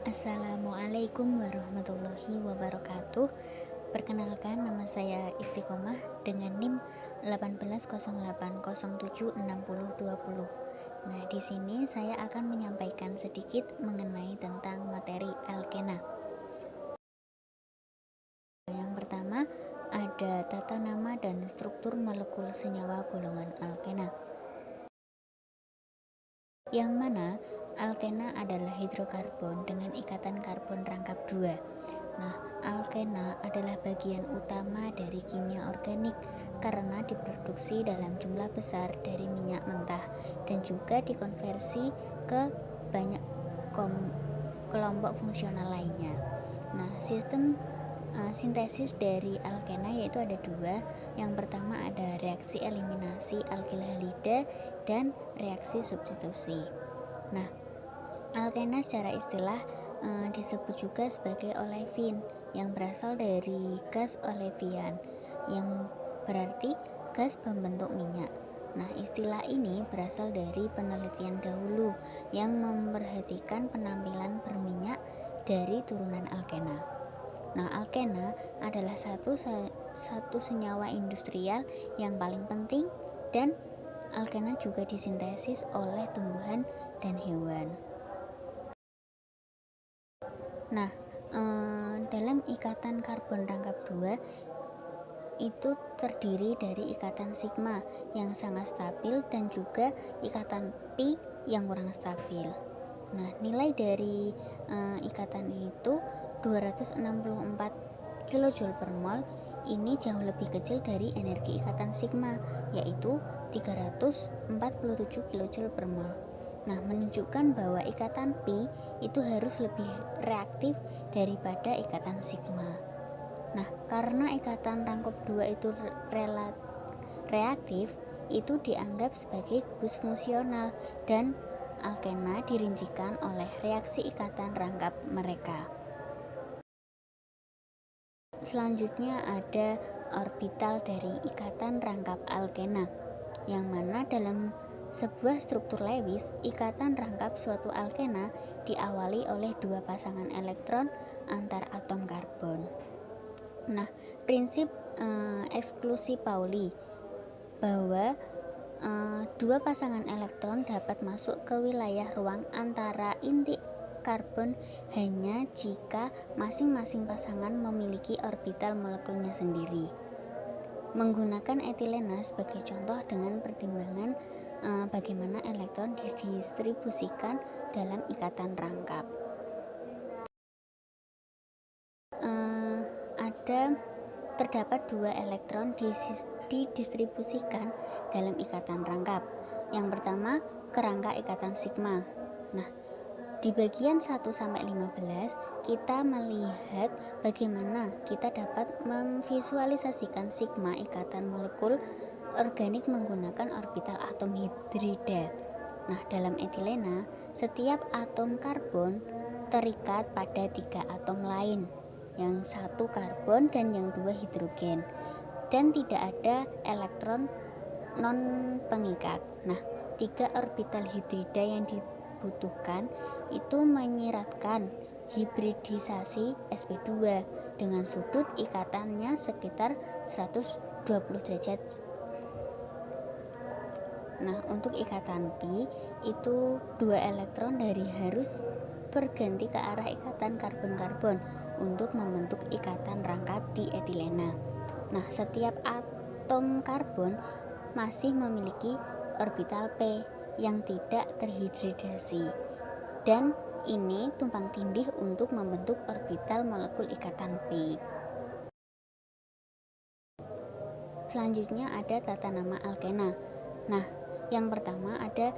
Assalamualaikum warahmatullahi wabarakatuh. Perkenalkan, nama saya Istiqomah dengan NIM 1808076020. Nah, di sini saya akan menyampaikan sedikit mengenai tentang materi alkena. Yang pertama, ada tata nama dan struktur molekul senyawa golongan alkena. Yang mana alkena adalah hidrokarbon dengan ikatan karbon rangkap 2. Nah, alkena adalah bagian utama dari kimia organik karena diproduksi dalam jumlah besar dari minyak mentah dan juga dikonversi ke banyak kelompok fungsional lainnya. Nah, sistem sintesis dari alkena yaitu ada dua. Yang pertama ada reaksi eliminasi alkil halida dan reaksi substitusi. Nah, alkena secara istilah disebut juga sebagai olefin yang berasal dari gas olevian yang berarti gas pembentuk minyak. Nah, istilah ini berasal dari penelitian dahulu yang memperhatikan penampilan berminyak dari turunan alkena. Nah, alkena adalah satu senyawa industrial yang paling penting, dan alkena juga disintesis oleh tumbuhan dan hewan. Nah, dalam ikatan karbon rangkap 2 itu terdiri dari ikatan sigma yang sangat stabil dan juga ikatan pi yang kurang stabil. Nah, nilai dari ikatan itu 264 kJ per mol. Ini jauh lebih kecil dari energi ikatan sigma, yaitu 347 kJ per mol. Nah, menunjukkan bahwa ikatan pi itu harus lebih reaktif daripada ikatan sigma. Nah, karena ikatan rangkap 2 itu reaktif, itu dianggap sebagai gugus fungsional, dan alkena dirincikan oleh reaksi ikatan rangkap mereka. Selanjutnya ada orbital dari ikatan rangkap alkena, yang mana dalam sebuah struktur Lewis, ikatan rangkap suatu alkena diawali oleh dua pasangan elektron antar atom karbon. Nah, prinsip eksklusi Pauli bahwa dua pasangan elektron dapat masuk ke wilayah ruang antara inti karbon hanya jika masing-masing pasangan memiliki orbital molekulnya sendiri. Menggunakan etilena sebagai contoh dengan pertimbangan bagaimana elektron didistribusikan dalam ikatan rangkap. Terdapat dua elektron didistribusikan dalam ikatan rangkap. Yang pertama, kerangka ikatan sigma. Nah, di bagian 1-15 kita melihat bagaimana kita dapat memvisualisasikan sigma ikatan molekul organik menggunakan orbital atom hidrida. Nah, dalam etilena, setiap atom karbon terikat pada 3 atom lain, yang satu karbon dan yang 2 hidrogen, dan tidak ada elektron non pengikat. Nah, 3 orbital hidrida yang dibutuhkan itu menyiratkan hibridisasi sp2 dengan sudut ikatannya sekitar 120 derajat. Nah, untuk ikatan pi itu 2 elektron dari harus berganti ke arah ikatan karbon-karbon untuk membentuk ikatan rangkap di etilena. Nah, setiap atom karbon masih memiliki orbital p yang tidak terhibridasi, dan ini tumpang tindih untuk membentuk orbital molekul ikatan pi. Selanjutnya ada tata nama alkena. Nah, yang pertama ada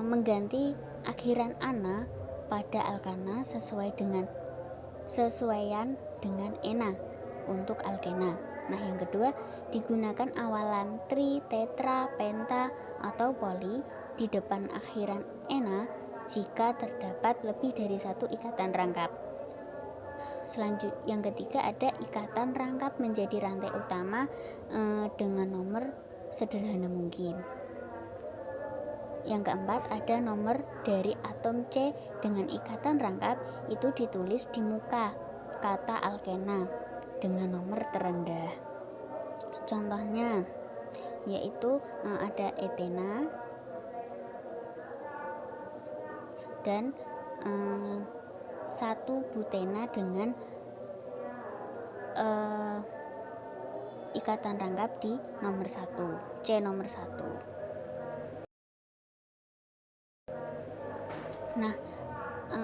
mengganti akhiran ana pada alkana sesuaian dengan ena untuk alkena. Nah, yang kedua, digunakan awalan tri, tetra, penta, atau poli di depan akhiran ena jika terdapat lebih dari satu ikatan rangkap. Yang ketiga ada ikatan rangkap menjadi rantai utama dengan nomor sederhana mungkin. Yang keempat, ada nomor dari atom C dengan ikatan rangkap itu ditulis di muka kata alkena dengan nomor terendah. Contohnya yaitu ada etena dan 1 butena dengan ikatan rangkap di nomor 1, C nomor 1. Nah,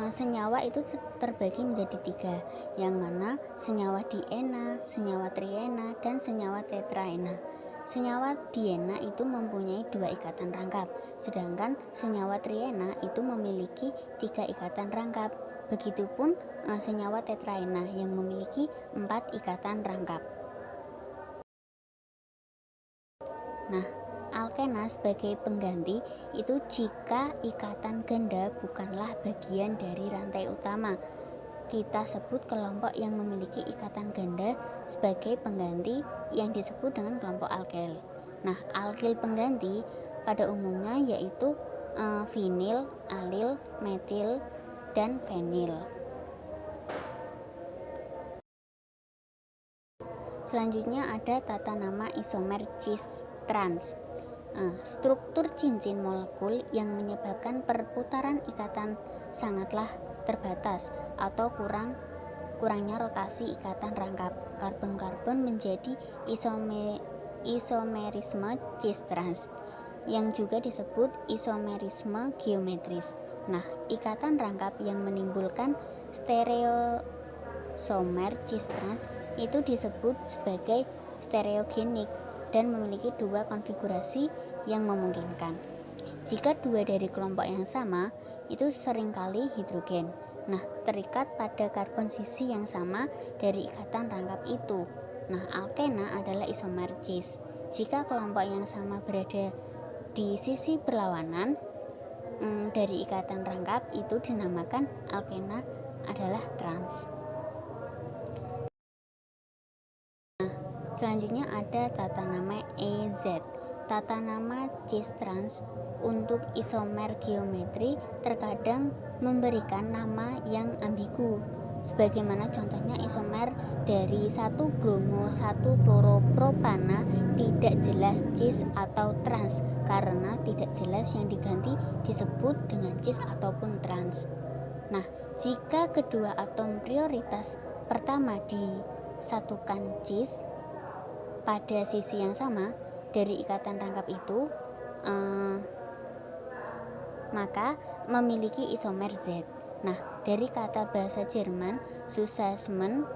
senyawa itu terbagi menjadi 3, yang mana senyawa diena, senyawa triena, dan senyawa tetraena. Senyawa diena itu mempunyai 2 ikatan rangkap, sedangkan senyawa triena itu memiliki 3 ikatan rangkap. Begitupun senyawa tetraena yang memiliki 4 ikatan rangkap. Nah, alkena sebagai pengganti itu jika ikatan ganda bukanlah bagian dari rantai utama. Kita sebut kelompok yang memiliki ikatan ganda sebagai pengganti yang disebut dengan kelompok alkel. Nah, alkil pengganti pada umumnya yaitu vinil, alil, metil, dan fenil. Selanjutnya ada tata nama isomer cis trans. Struktur cincin molekul yang menyebabkan perputaran ikatan sangatlah terbatas atau kurangnya rotasi ikatan rangkap karbon-karbon menjadi isomerisme cis trans yang juga disebut isomerisme geometris. Nah, ikatan rangkap yang menimbulkan stereosomer cis trans itu disebut sebagai stereogenik dan memiliki 2 konfigurasi yang memungkinkan. Jika 2 dari kelompok yang sama, itu seringkali hidrogen. Nah, terikat pada karbon sisi yang sama dari ikatan rangkap itu. Nah, alkena adalah isomer cis. Jika kelompok yang sama berada di sisi berlawanan dari ikatan rangkap, itu dinamakan alkena adalah trans. Selanjutnya ada tata nama EZ. Tata nama cis trans untuk isomer geometri terkadang memberikan nama yang ambigu. Sebagaimana contohnya isomer dari 1-bromo 1-kloropropana tidak jelas cis atau trans karena tidak jelas yang diganti disebut dengan cis ataupun trans. Nah, jika kedua atom prioritas pertama disatukan cis pada sisi yang sama dari ikatan rangkap itu, maka memiliki isomer Z. Nah, dari kata bahasa Jerman zusammen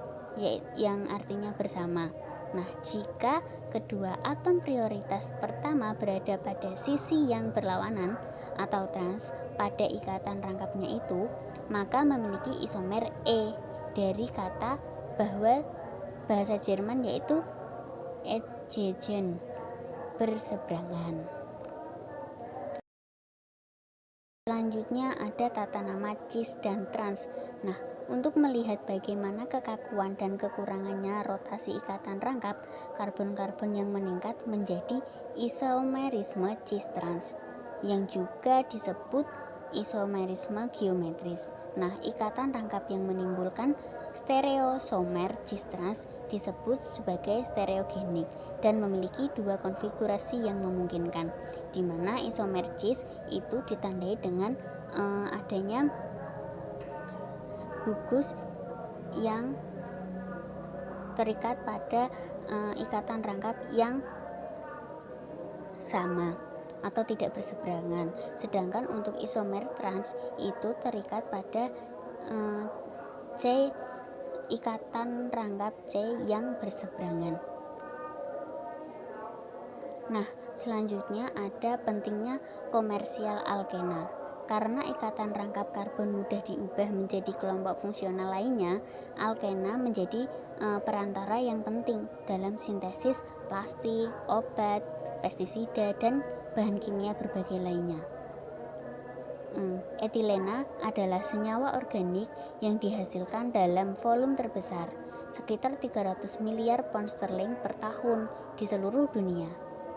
yang artinya bersama. Nah, jika kedua atom prioritas pertama berada pada sisi yang berlawanan atau trans pada ikatan rangkapnya itu, maka memiliki isomer E dari kata bahwa bahasa Jerman yaitu Edgegen, berseberangan. Selanjutnya ada tata nama cis dan trans. Nah, untuk melihat bagaimana kekakuan dan kekurangannya rotasi ikatan rangkap karbon-karbon yang meningkat menjadi isomerisme cis trans yang juga disebut isomerisme geometris. Nah, ikatan rangkap yang menimbulkan stereosomer cis trans disebut sebagai stereogenik dan memiliki 2 konfigurasi yang memungkinkan, di mana isomer cis itu ditandai dengan adanya gugus yang terikat pada ikatan rangkap yang sama atau tidak berseberangan. Sedangkan untuk isomer trans itu terikat pada ikatan rangkap C yang berseberangan. Nah, selanjutnya ada pentingnya komersial alkena. Karena ikatan rangkap karbon mudah diubah menjadi kelompok fungsional lainnya, alkena menjadi perantara yang penting dalam sintesis plastik, obat, pestisida, dan bahan kimia berbagai lainnya. Etilena adalah senyawa organik yang dihasilkan dalam volume terbesar, sekitar 300 miliar pound sterling per tahun di seluruh dunia.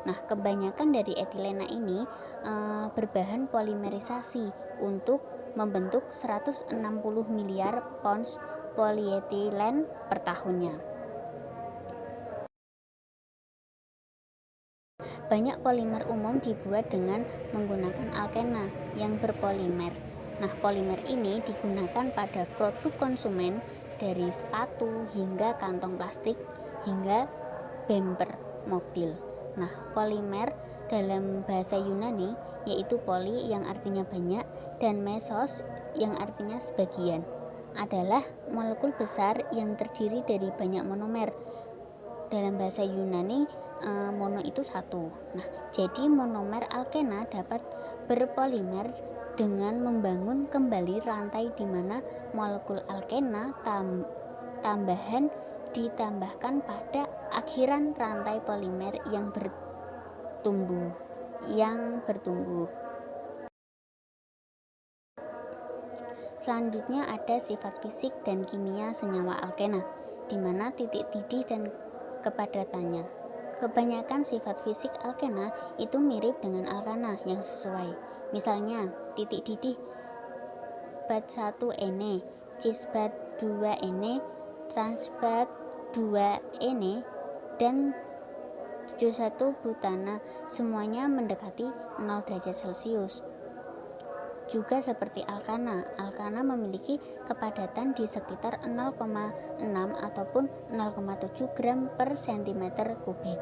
Nah, kebanyakan dari etilena ini berbahan polimerisasi untuk membentuk 160 miliar pounds polietilen per tahunnya. Banyak polimer umum dibuat dengan menggunakan alkena yang berpolimer. Nah, polimer ini digunakan pada produk konsumen dari sepatu hingga kantong plastik hingga bumper mobil. Nah, polimer dalam bahasa Yunani yaitu poli yang artinya banyak dan mesos yang artinya sebagian adalah molekul besar yang terdiri dari banyak monomer. Dalam bahasa Yunani mono itu satu. Nah, jadi monomer alkena dapat berpolimer dengan membangun kembali rantai di mana molekul alkena tambahan ditambahkan pada akhiran rantai polimer yang bertumbuh. Selanjutnya ada sifat fisik dan kimia senyawa alkena, di mana titik didih dan kepadatannya. Kebanyakan sifat fisik alkena itu mirip dengan alkana yang sesuai. Misalnya, titik didih bat 1 ene, cisbat 2 ene, transbat 2 ene, dan 71 butana semuanya mendekati 0 derajat Celcius. Juga seperti alkana memiliki kepadatan di sekitar 0,6 ataupun 0,7 gram per cm kubik.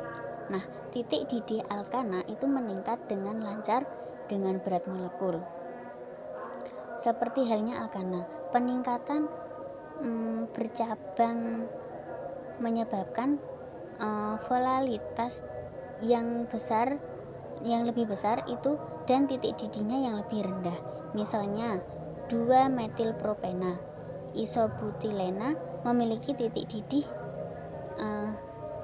Nah, titik didih alkana itu meningkat dengan lancar dengan berat molekul. Seperti halnya alkana, peningkatan bercabang menyebabkan volatilitas yang lebih besar itu dan titik didihnya yang lebih rendah. Misalnya 2-metilpropena isobutilena memiliki titik didih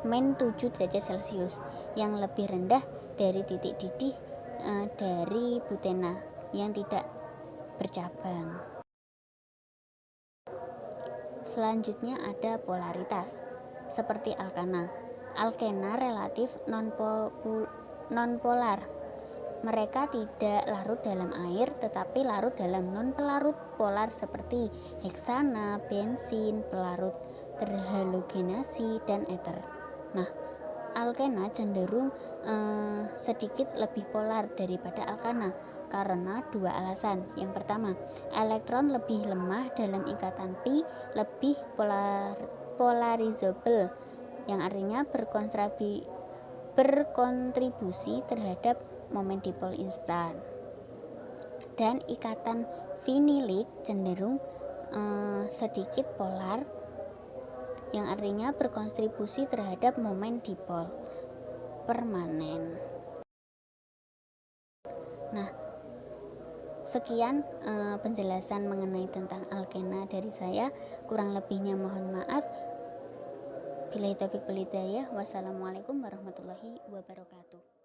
-7 derajat Celcius yang lebih rendah dari titik didih dari butena yang tidak bercabang. Selanjutnya ada polaritas. Seperti alkena relatif nonpolar. Mereka tidak larut dalam air tetapi larut dalam non-pelarut polar seperti heksana, bensin, pelarut terhalogenasi, dan eter. Nah, alkena cenderung sedikit lebih polar daripada alkana karena dua alasan. Yang pertama, elektron lebih lemah dalam ikatan pi, lebih polarizable, yang artinya berkontribusi terhadap momen dipol instan. Dan ikatan vinilik cenderung sedikit polar, yang artinya berkontribusi terhadap momen dipol permanen. Nah, sekian penjelasan mengenai tentang alkena dari saya. Kurang lebihnya mohon maaf. Billahi taufiq wal hidayah. Wassalamualaikum warahmatullahi wabarakatuh.